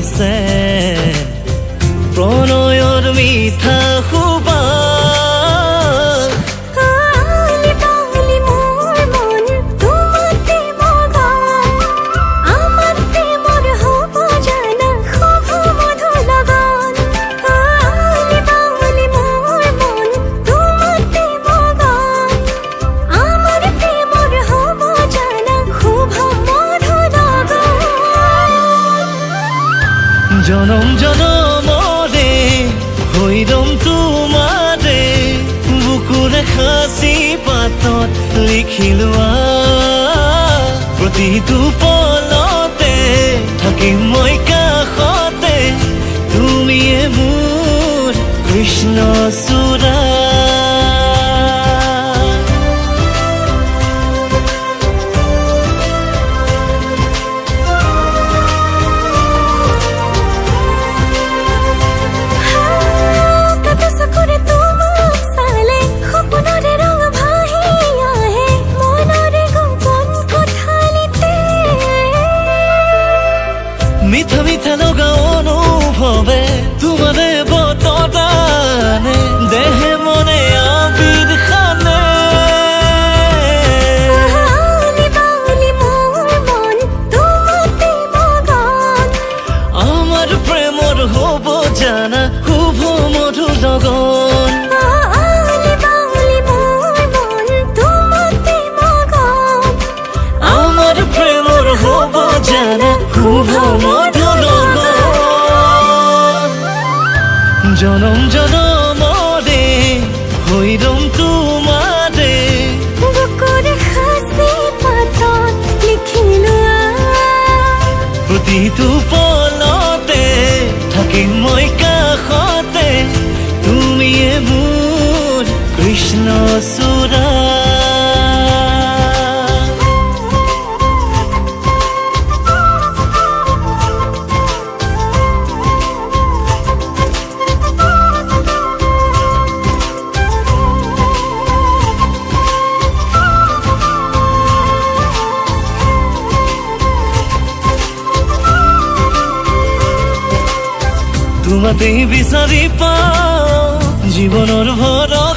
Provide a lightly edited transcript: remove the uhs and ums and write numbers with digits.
আহিছে প্ৰণয়ৰ মিঠা সুবাস আলি পালি মোৰ মন তোমাতে মগন আমাৰ প্ৰেমৰ হ'ব জানা খুব মধুৰ লগন আলি পালি মোৰ মন তোমাতে মগন আমাৰ প্ৰেমৰ হ'ব জানা খুব মধুৰ লগন জনম জনমৰে হৈৰম তোমাৰে বুকুৰে সাঁচি পাতত লিখি লোৱা প্ৰতিটো পলতে থাকিম মই কাষতে তুমিয়ে মোৰ কৃষ্ণ চূড়া মিঠা মিঠা লগা অনুভৱে তোমাৰে বতদানে দেহে মনে আবিৰ খানে আমাৰ প্ৰেমৰ হ'ব জানা খুব মধুৰ লগন আমাৰ প্ৰেমৰ হ'ব জানা খুব মধুৰ লগন জনম জনমৰে হৈৰম তোমাৰে বুকুৰে সাঁচি পাতত লিখি লোৱা প্ৰতিটো পলতে থাকিম মই কাষতে তুমিয়ে মোৰ কৃষ্ণ চূড়া তোমাতেই বিচাৰি পাওঁ জীৱনৰ ভৰণ